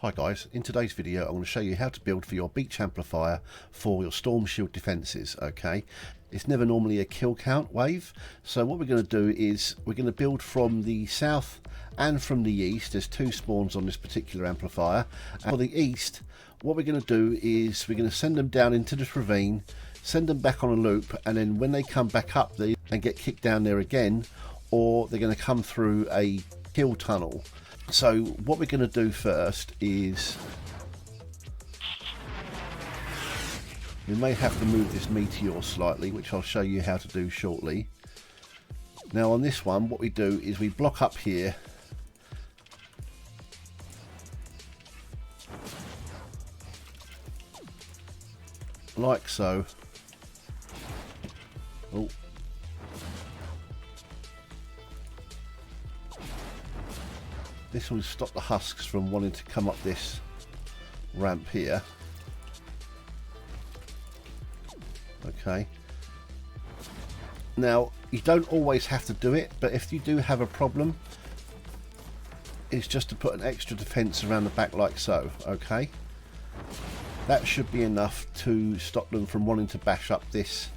Hi guys, in today's video I'm going to show you how to build for your beach amplifier for your storm shield defences. Okay, it's never normally a kill count wave, so what we're going to do is we're going to build from the south and from the east. There's two spawns on this particular amplifier, and for the east what we're going to do is we're going to send them down into this ravine, send them back on a loop, and then when they come back up they and get kicked down there again, or they're going to come through a kill tunnel. So what we're going to do first is we may have to move this meteor slightly, which I'll show you how to do shortly. Now on this one what we do is we block up here like so. Oh. This will stop the husks from wanting to come up this ramp here. Okay. Now, you don't always have to do it, but if you do have a problem, it's just to put an extra defense around the back like so. Okay. That should be enough to stop them from wanting to bash up this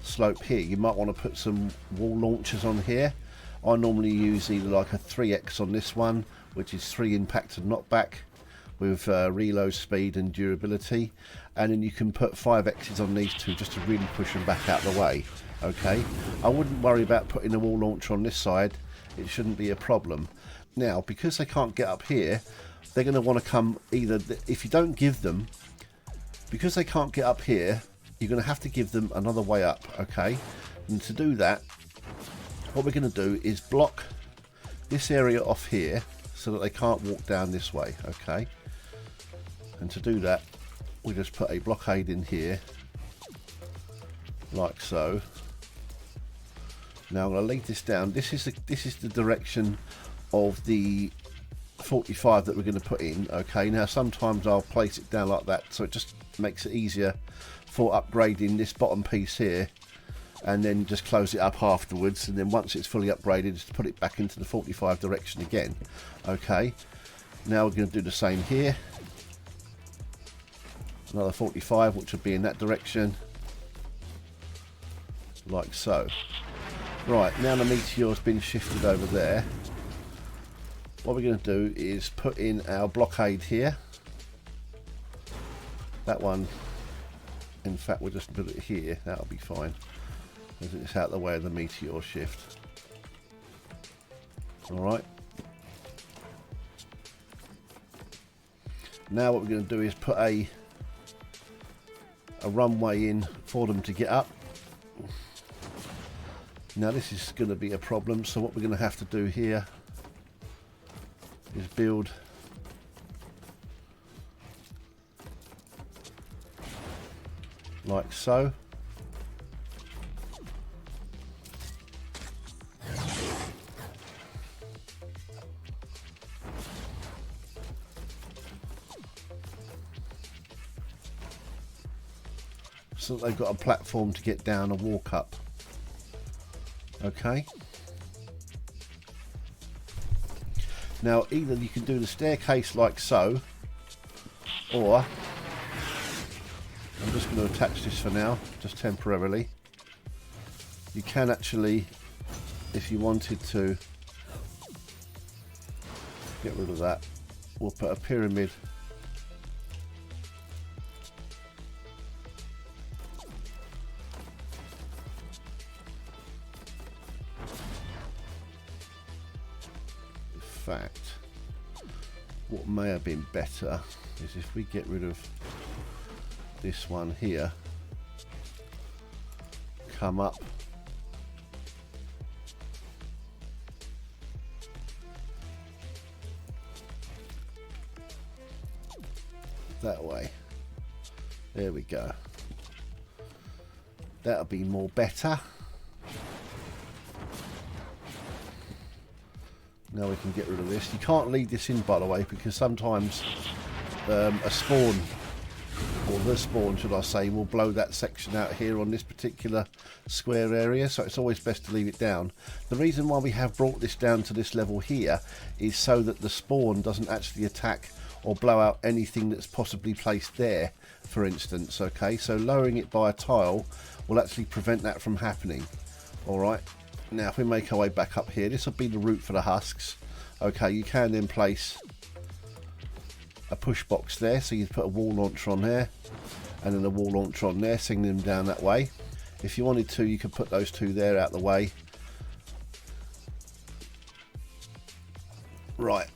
slope here. You might want to put some wall launchers on here. I normally use either like a 3x on this one, which is 3 impact and knockback with reload speed and durability, and then you can put 5x's on these two just to really push them back out of the way. Okay, I wouldn't worry about putting a wall launcher on this side, it shouldn't be a problem. Now because they can't get up here, they're going to want to come either, if you don't give them, because they can't get up here, you're going to have to give them another way up. Okay, and to do that what we're going to do is block this area off here so that they can't walk down this way. Okay, and to do that we just put a blockade in here like so. Now I'm going to lead this down. This is the direction of the 45 that we're going to put in. Okay, now sometimes I'll place it down like that so it just makes it easier for upgrading this bottom piece here, and then just close it up afterwards, and then once it's fully upgraded just put it back into the 45 direction again. Okay, now we're going to do the same here, another 45 which will be in that direction like so. Right, now the meteor's been shifted over there. What we're going to do is put in our blockade here. That one, in fact we'll just put it here, that'll be fine. It's out of the way of the meteor shift. Alright. Now what we're going to do is put a runway in for them to get up. Now this is going to be a problem, so what we're going to have to do here is build like so. So that they've got a platform to get down and walk up. Okay. Now either you can do the staircase like so, or I'm just going to attach this for now, just temporarily. You can actually, if you wanted to, get rid of that. We'll put a pyramid fact, what may have been better is if we get rid of this one here, come up that way. There we go. That'll be more better. Now we can get rid of this. You can't leave this in, by the way, because sometimes a spawn, or the spawn should I say, will blow that section out here on this particular square area, so it's always best to leave it down. The reason why we have brought this down to this level here is so that the spawn doesn't actually attack or blow out anything that's possibly placed there, for instance. Okay, so lowering it by a tile will actually prevent that from happening. Alright, now if we make our way back up here, this will be the route for the husks. Okay, you can then place a push box there, so you put a wall launcher on there and then a wall launcher on there, sending them down that way. If you wanted to, you could put those two there out the way. Right,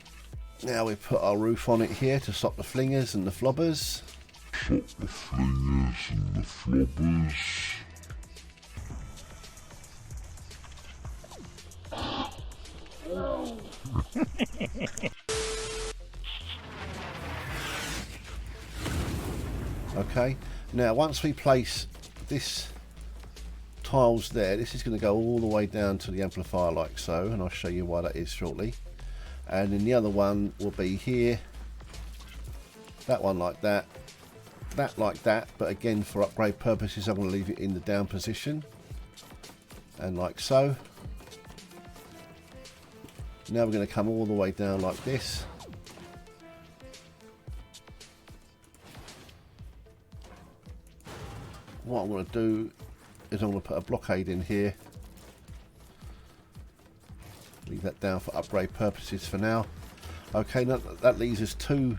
now we put our roof on it here to stop the flingers and the flobbers. Stop the flingers and the flobbers. Okay, now once we place this tiles there, this is going to go all the way down to the amplifier like so, and I'll show you why that is shortly. And then the other one will be here, that one like that, that like that, but again for upgrade purposes I'm going to leave it in the down position, and like so. Now we're going to come all the way down like this. What I'm going to do is I'm going to put a blockade in here. Leave that down for upgrade purposes for now. Okay, now that leaves us two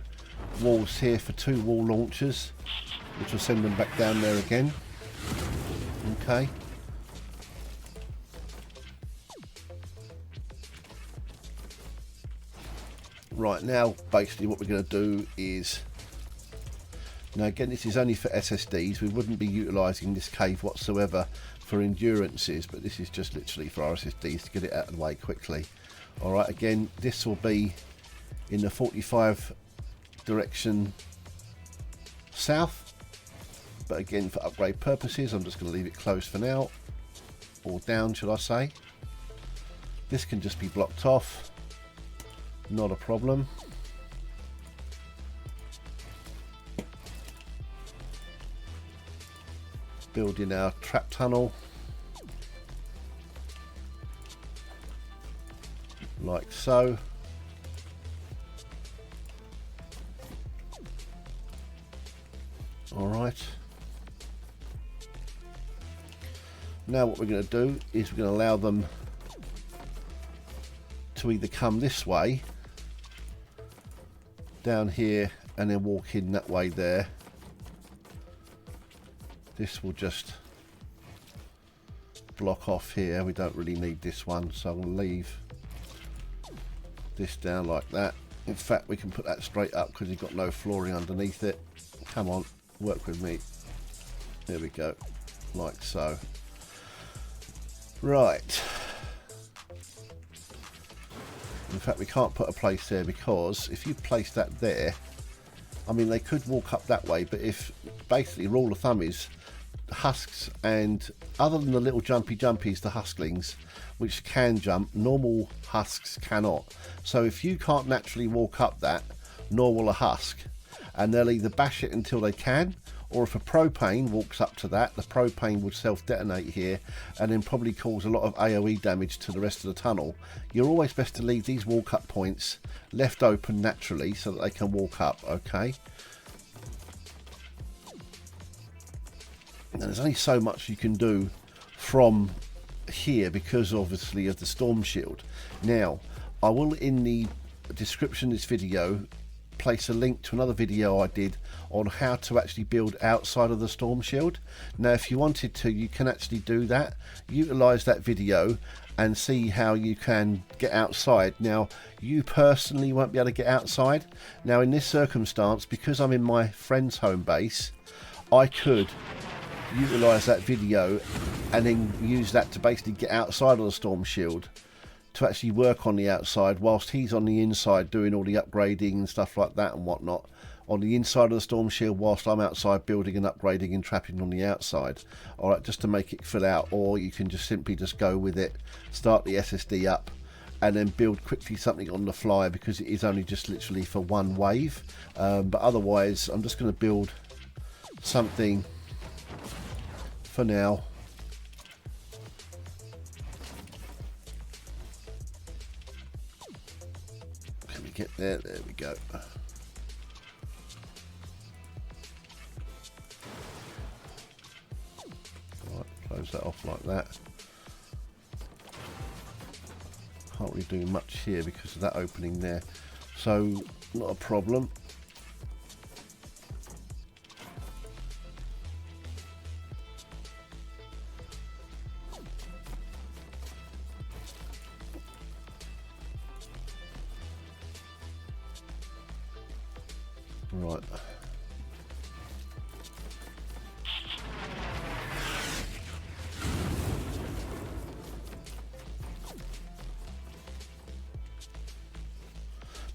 walls here for two wall launchers, which will send them back down there again. Okay. Right, now basically what we're going to do is, now again this is only for SSDs, we wouldn't be utilising this cave whatsoever for endurances, but this is just literally for our SSDs to get it out of the way quickly. Alright, again this will be in the 45 direction south, but again for upgrade purposes I'm just going to leave it closed for now, or down should I say. This can just be blocked off, not a problem. Building our trap tunnel like so. All right, now what we're going to do is we're going to allow them to either come this way down here and then walk in that way there. This will just block off here, we don't really need this one, so I'm going to leave this down like that. In fact we can put that straight up because you've got no flooring underneath it. Come on, work with me. There we go, like so. Right, in fact we can't put a place there because if you place that there, I mean they could walk up that way, but if basically rule of thumb is husks, and other than the little jumpy jumpies, the husklings which can jump, normal husks cannot. So if you can't naturally walk up that, nor will a husk, and they'll either bash it until they can, or if a propane walks up to that, the propane would self-detonate here and then probably cause a lot of AoE damage to the rest of the tunnel. You're always best to leave these walk up points left open naturally so that they can walk up. Okay, and there's only so much you can do from here because obviously of the storm shield. Now I will in the description of this video place a link to another video I did on how to actually build outside of the storm shield. Now if you wanted to, you can actually do that, utilize that video and see how you can get outside. Now you personally won't be able to get outside. Now in this circumstance, because I'm in my friend's home base, I could utilize that video and then use that to basically get outside of the storm shield to actually work on the outside whilst he's on the inside doing all the upgrading and stuff like that and whatnot on the inside of the storm shield, whilst I'm outside building and upgrading and trapping on the outside. Alright, just to make it fill out, or you can just simply just go with it, start the SSD up and then build quickly something on the fly because it is only just literally for one wave. But otherwise I'm just going to build something for now. Can we get there? There we go. close that off like that. Can't really do much here because of that opening there, so not a problem. Right.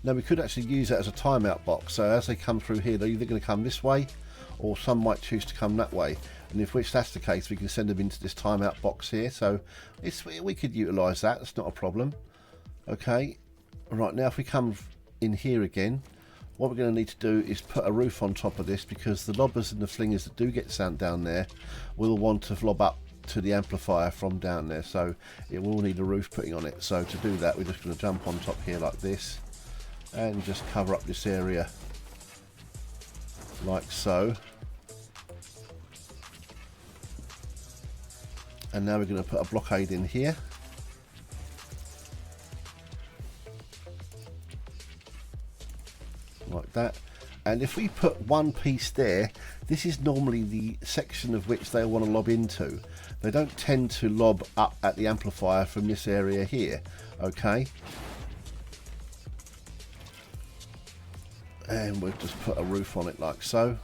Now we could actually use that as a timeout box, so as they come through here they're either going to come this way or some might choose to come that way, and if which that's the case we can send them into this timeout box here, so we could utilise that, that's not a problem. Okay, right, now if we come in here again, what we're going to need to do is put a roof on top of this, because the lobbers and the flingers that do get sent down there will want to lob up to the amplifier from down there, so it will need a roof putting on it. So to do that we're just going to jump on top here like this and just cover up this area like so. And now we're going to put a blockade in here. Like that. And if we put one piece there, this is normally the section of which they want to lob into. They don't tend to lob up at the amplifier from this area here. Okay. And we'll just put a roof on it like so.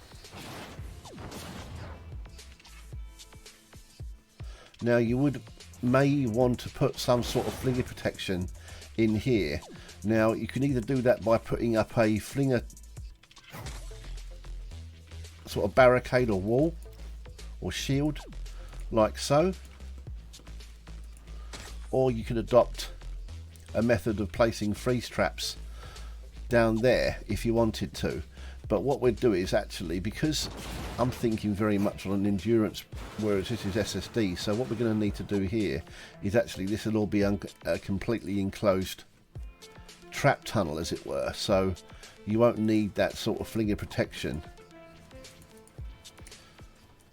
Now you may want to put some sort of flinger protection in here. Now you can either do that by putting up a flinger sort of barricade or wall or shield like so, or you can adopt a method of placing freeze traps down there if you wanted to. But what we'd do is actually, because I'm thinking very much on an endurance, whereas this is SSD, so what we're going to need to do here is actually this will all be a completely enclosed trap tunnel, as it were, so you won't need that sort of flinger protection.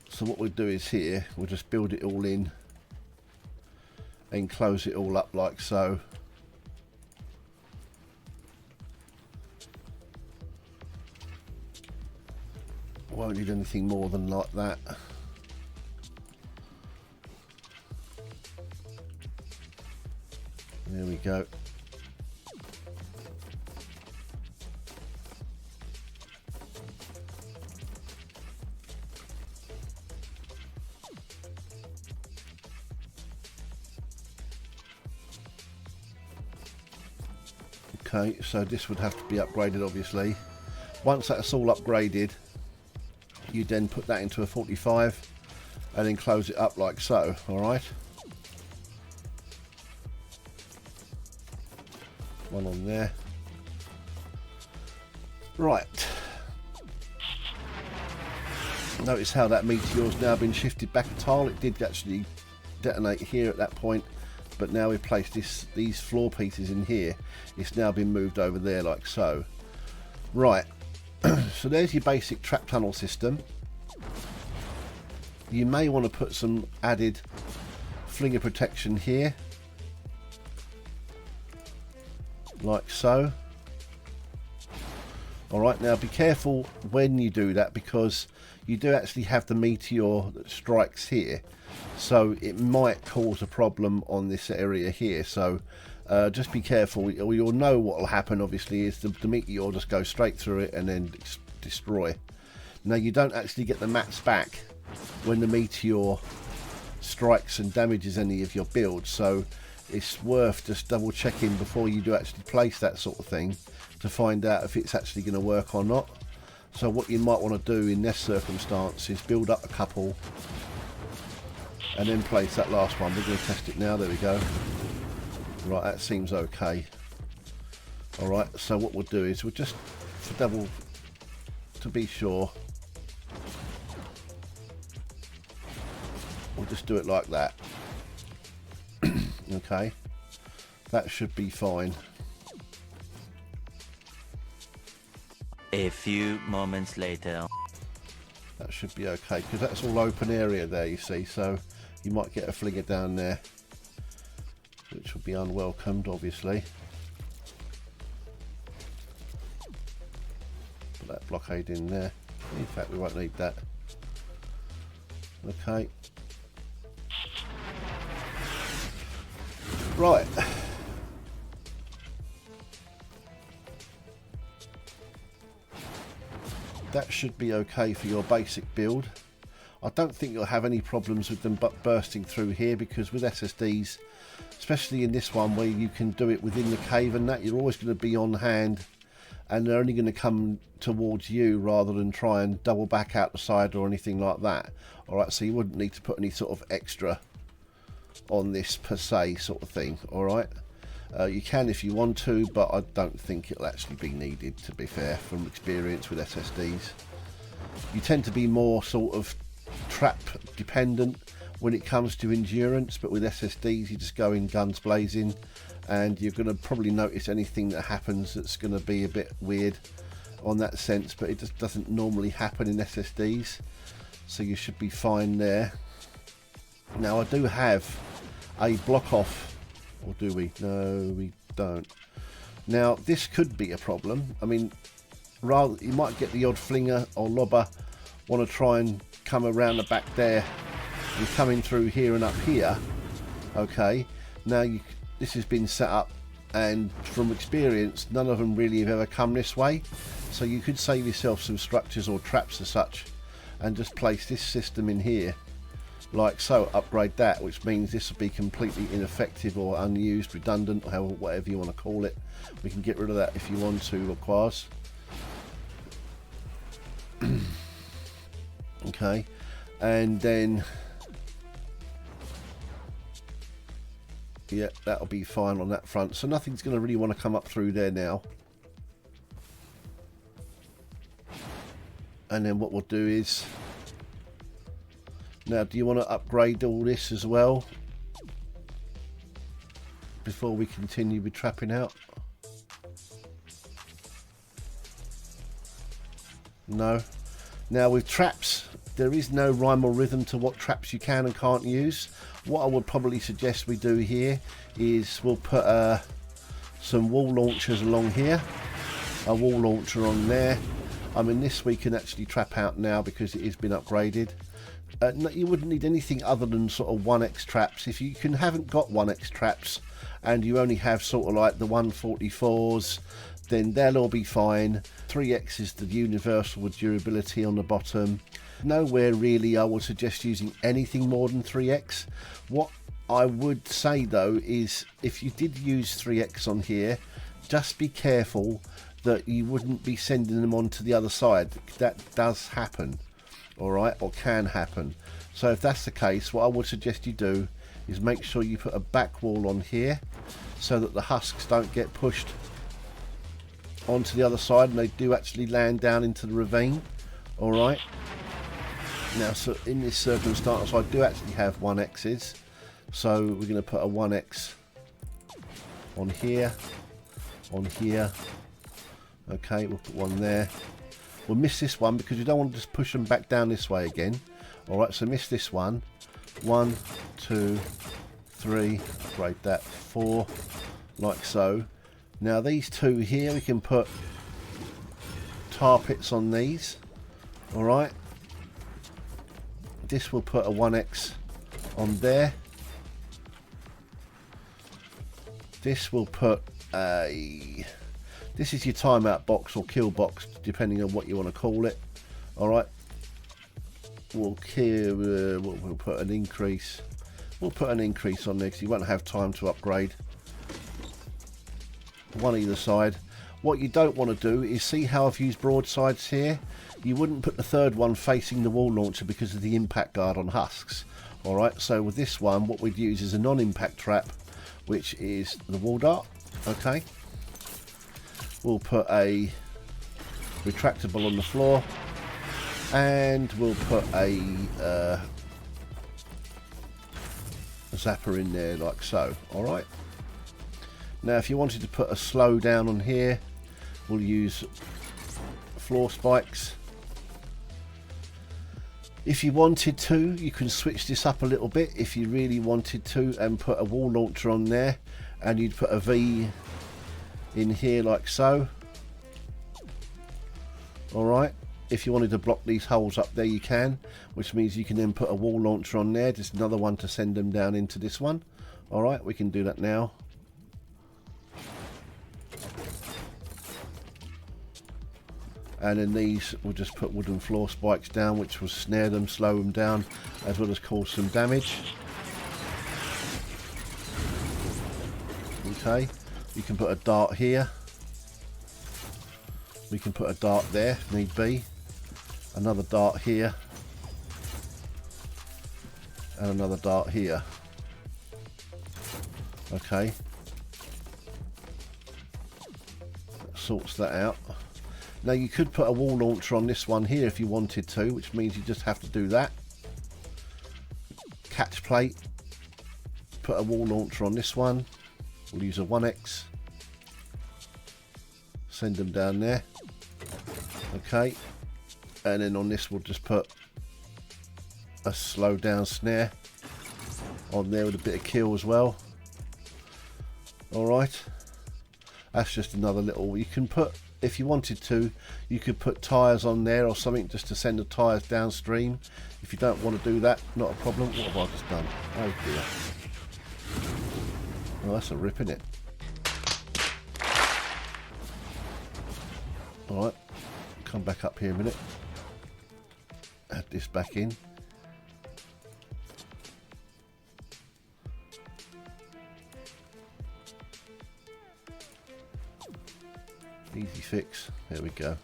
So what we'll do is here we'll just build it all in and close it all up like so. Won't need anything more than like that. There we go. Okay, so this would have to be upgraded obviously. Once that's all upgraded, you then put that into a 45 and then close it up like so. Alright, one on there. Right, notice how that meteor's now been shifted back a tile. It did actually detonate here at that point, but now we've placed these floor pieces in here. It's now been moved over there like so. Right, so there's your basic trap tunnel system. You may want to put some added flinger protection here like so. Alright, now be careful when you do that, because you do actually have the meteor that strikes here, so it might cause a problem on this area here, so just be careful. You'll know what will happen obviously is the meteor just goes straight through it and then destroy. Now you don't actually get the mats back when the meteor strikes and damages any of your builds, so it's worth just double checking before you do actually place that sort of thing to find out if it's actually going to work or not. So what you might want to do in this circumstance is build up a couple and then place that last one. We're going to test it now. There we go. Right, that seems okay. Alright, so what we'll do is we'll just, to be sure, we'll just do it like that. Okay, that should be fine. A few moments later. That should be okay, because that's all open area there, you see, so you might get a Flinger down there, which would be unwelcomed, obviously. Put that blockade in there. In fact, we won't need that. Okay. Right. That should be okay for your basic build. I don't think you'll have any problems with them bursting through here, because with SSDs, especially in this one where you can do it within the cave and that, you're always going to be on hand and they're only going to come towards you rather than try and double back out the side or anything like that. Alright, so you wouldn't need to put any sort of extra on this per se sort of thing. Alright. You can if you want to, but I don't think it'll actually be needed, to be fair, from experience with SSDs. You tend to be more sort of trap dependent when it comes to endurance, but with SSDs you just go in guns blazing, and you're going to probably notice anything that happens that's going to be a bit weird on that sense, but it just doesn't normally happen in SSDs, so you should be fine there. Now I do have a block off. Or do we? No, we don't. Now, this could be a problem. I mean, rather, you might get the odd Flinger or Lobber want to try and come around the back there and come in through here and up here. Okay, now this has been set up, and from experience, none of them really have ever come this way. So you could save yourself some structures or traps as such, and just place this system in here. Like so, upgrade that, which means this will be completely ineffective or unused, redundant, or whatever you want to call it. We can get rid of that if you want to, of course. Okay, and then yeah, that'll be fine on that front. So nothing's going to really want to come up through there now. And then what we'll do is, now, do you want to upgrade all this as well before we continue with trapping out? No. Now with traps, there is no rhyme or rhythm to what traps you can and can't use. What I would probably suggest we do here is we'll put some wall launchers along here, a wall launcher on there. I mean, this we can actually trap out now because it has been upgraded. No, you wouldn't need anything other than sort of 1x traps. If you haven't got 1x traps and you only have sort of like the 144s, then they'll all be fine. 3x is the universal with durability on the bottom. Nowhere really I would suggest using anything more than 3x. What I would say though is, if you did use 3x on here, just be careful that you wouldn't be sending them on to the other side. That does happen. Alright, or can happen. So if that's the case, what I would suggest you do is make sure you put a back wall on here so that the husks don't get pushed onto the other side and they do actually land down into the ravine. Alright, now so in this circumstance I do actually have 1x's, so we're going to put a 1x on here, okay, we'll put one there. We'll miss this one because you don't want to just push them back down this way again. Alright, so miss this one. 1, 2, 3, upgrade that, 4, like so. Now these two here, we can put tar pits on these. Alright. This will put a 1x on there. This will put a... This is your timeout box or kill box, depending on what you want to call it. Alright. We'll put an increase. We'll put an increase on there because you won't have time to upgrade. One either side. What you don't want to do is, see how I've used broadsides here? You wouldn't put the third one facing the wall launcher because of the impact guard on husks. Alright, so with this one, what we'd use is a non-impact trap, which is the wall dart. Okay. We'll put a retractable on the floor, and we'll put a zapper in there like so. Alright. Now if you wanted to put a slow down on here, we'll use floor spikes. If you wanted to, you can switch this up a little bit if you really wanted to, and put a wall launcher on there, and you'd put a V in here like so. Alright, if you wanted to block these holes up there, you can, which means you can then put a wall launcher on there, just another one to send them down into this one. Alright, we can do that now. And then these, we'll just put wooden floor spikes down, which will snare them, slow them down, as well as cause some damage. Okay, you can put a dart here. We can put a dart there if need be. Another dart here. And another dart here. Okay. That sorts that out. Now you could put a wall launcher on this one here if you wanted to, which means you just have to do that. Catch plate. Put a wall launcher on this one. We'll use a 1X. Send them down there. Okay. And then on this we'll just put a slow down snare on there with a bit of kill as well. Alright. That's just another little, you can put, if you wanted to, you could put tyres on there or something just to send the tyres downstream. If you don't want to do that, not a problem. What have I just done? Oh dear. Oh, that's a rip, isn't it? Alright, come back up here a minute. Add this back in. Easy fix. There we go.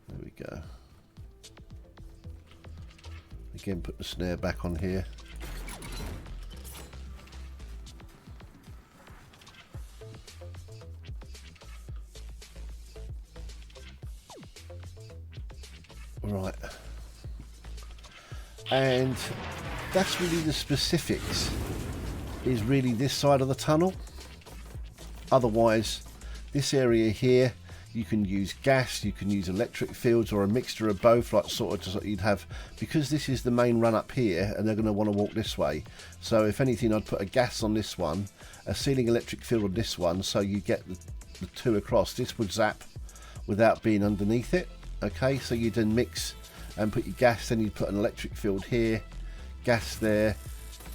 There we go. Again, put the snare back on here. Right. And that's really the specifics, is really this side of the tunnel. Otherwise, this area here, you can use gas, you can use electric fields, or a mixture of both, like sort of just like you'd have, because this is the main run up here and they're going to want to walk this way. So if anything, I'd put a gas on this one, a ceiling electric field on this one, so you get the two across. This would zap without being underneath it. Okay, so you then mix and put your gas, then you put an electric field here, gas there,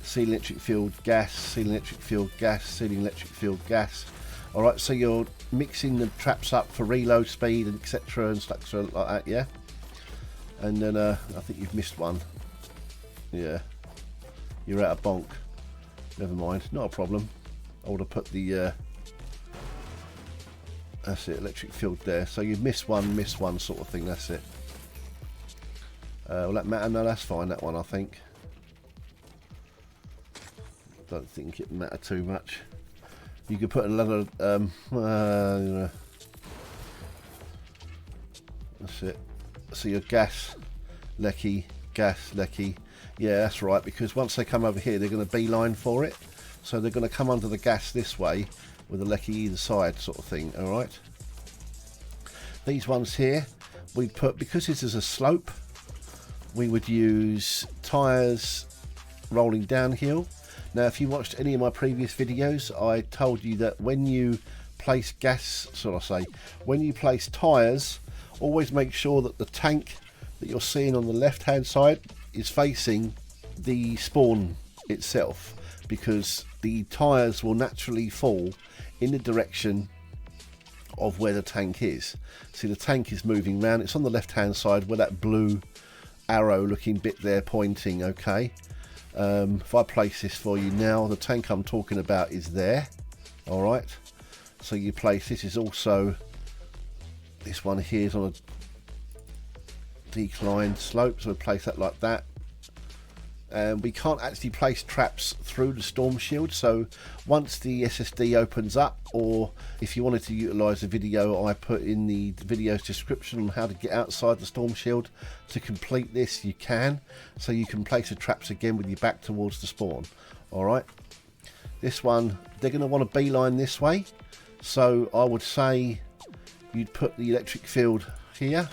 ceiling electric field, gas, ceiling electric field, gas, ceiling electric field, gas. Alright, so you're mixing the traps up for reload speed and etc and stuff like that, yeah? And then I think you've missed one. Yeah, you're out of bonk. Never mind, not a problem. I would have put the that's it, electric field there. So you've missed one sort of thing, that's it. Will that matter? No, that's fine, that one, I think. Don't think it matter too much. You could put another you know, that's it. So your gas lecky, yeah, that's right, because once they come over here they're going to beeline for it, so they're going to come under the gas this way with a lecky either side sort of thing. Alright, these ones here we'd put, because this is a slope, we would use tyres rolling downhill. Now if you watched any of my previous videos, I told you that when you place when you place tyres, always make sure that the tank that you're seeing on the left hand side is facing the spawn itself, because the tyres will naturally fall in the direction of where the tank is. See, the tank is moving round, it's on the left hand side where that blue arrow looking bit there pointing. Okay, if I place this for you now, the tank I'm talking about is there. Alright, so you place, this is also, this one here is on a declined slope, so we place that like that. And we can't actually place traps through the storm shield, so once the SSD opens up, or if you wanted to utilise the video I put in the video's description on how to get outside the storm shield to complete this, you can. So you can place the traps again with your back towards the spawn. Alright, This one, they're going to want to beeline this way. So I would say you'd put the electric field here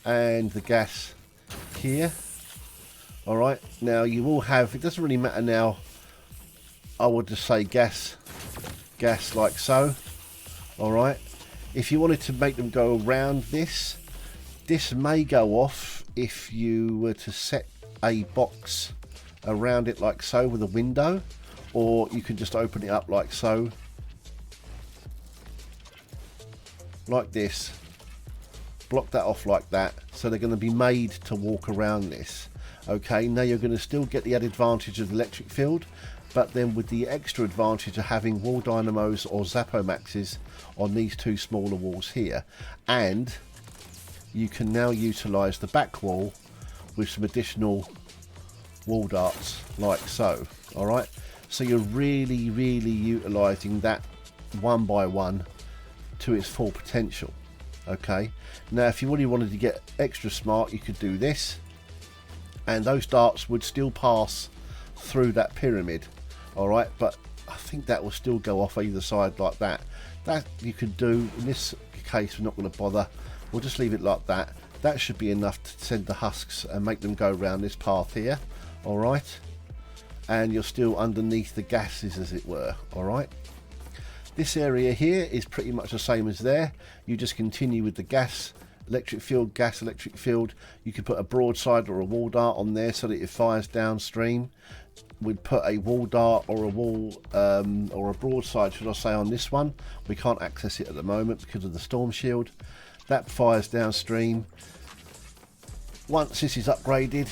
and the gas here. Alright, now you will have, it doesn't really matter now, I would just say gas like so. Alright, if you wanted to make them go around this may go off if you were to set a box around it like so with a window, or you can just open it up like so, like this, block that off like that, so they're going to be made to walk around this. Okay, now you're going to still get the added advantage of the electric field, but then with the extra advantage of having wall dynamos or Zappomaxes on these two smaller walls here. And you can now utilise the back wall with some additional wall darts like so. Alright, so you're really utilising that one by one to its full potential. Okay, now if you really wanted to get extra smart, you could do this, and those darts would still pass through that pyramid. Alright, but I think that will still go off either side like that. That you could do. In this case, we're not going to bother. We'll just leave it like that. That should be enough to send the husks and make them go around this path here. Alright, and you're still underneath the gases, as it were. Alright, this area here is pretty much the same as there. You just continue with the gas, electric field, gas, electric field. You could put a broadside or a wall dart on there so that it fires downstream. We'd put a wall dart or a wall or a broadside, should I say, on this one. We can't access it at the moment because of the storm shield. That fires downstream. Once this is upgraded,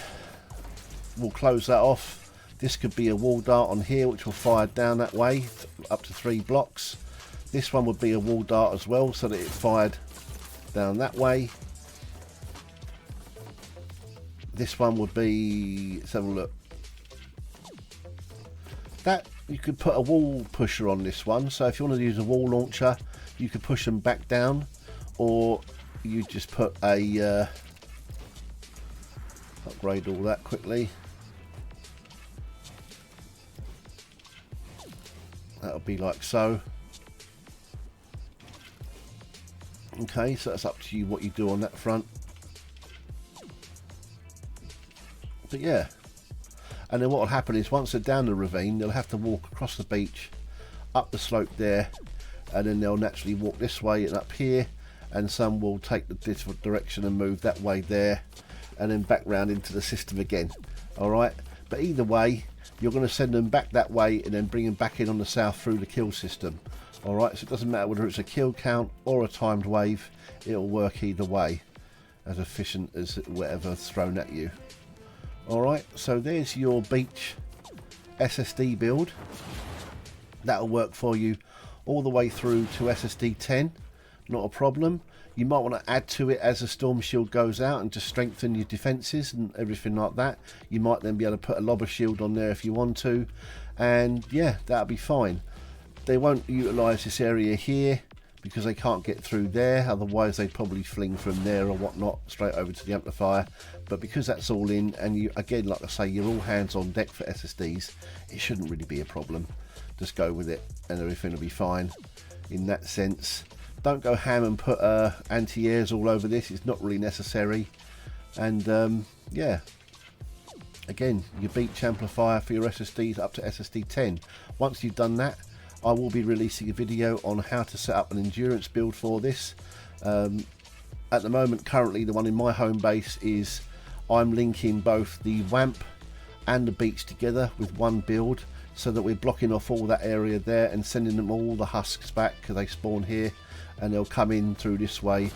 we'll close that off. This could be a wall dart on here which will fire down that way up to 3 blocks. This one would be a wall dart as well, so that it fired down that way. This one would be, let's have a look. That you could put a wall pusher on this one, so if you want to use a wall launcher, you could push them back down, or you just put a upgrade all that quickly. That'll be like so. Okay, so that's up to you what you do on that front. But yeah, and then what will happen is once they're down the ravine, they'll have to walk across the beach, up the slope there, and then they'll naturally walk this way and up here, and some will take the different direction and move that way there, and then back round into the system again. Alright, but either way, you're going to send them back that way and then bring them back in on the south through the kill system. Alright, so it doesn't matter whether it's a kill count or a timed wave, it'll work either way, as efficient as whatever's thrown at you. Alright, so there's your beach SSD build. That'll work for you all the way through to SSD 10, not a problem. You might want to add to it as the storm shield goes out and just strengthen your defences and everything like that. You might then be able to put a lobber shield on there if you want to, and yeah, that'll be fine. They won't utilise this area here because they can't get through there, otherwise they'd probably fling from there or whatnot straight over to the amplifier. But because that's all in, and you, again, like I say, you're all hands on deck for SSDs, it shouldn't really be a problem. Just go with it and everything will be fine in that sense. Don't go ham and put anti-airs all over this, it's not really necessary. And yeah, again, your beach amplifier for your SSDs up to SSD 10. Once you've done that, I will be releasing a video on how to set up an endurance build for this. At the moment, currently, the one in my home base is I'm linking both the WAMP and the beach together with one build, so that we're blocking off all that area there and sending them all the husks back, because they spawn here and they'll come in through this way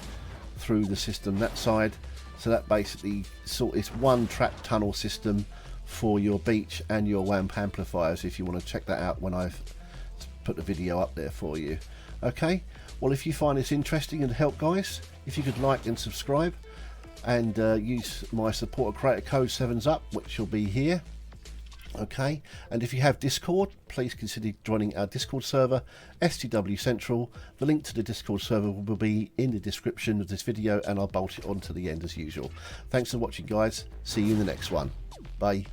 through the system that side. So that basically it's one trap tunnel system for your beach and your WAMP amplifiers, if you want to check that out when I've put the video up there for you. Okay, well, if you find this interesting and help, guys, if you could like and subscribe, and use my supporter creator code 7SUP, which will be here. Okay, and if you have Discord, please consider joining our Discord server, STW Central. The link to the Discord server will be in the description of this video, and I'll bolt it on to the end as usual. Thanks for watching, guys. See you in the next one. Bye.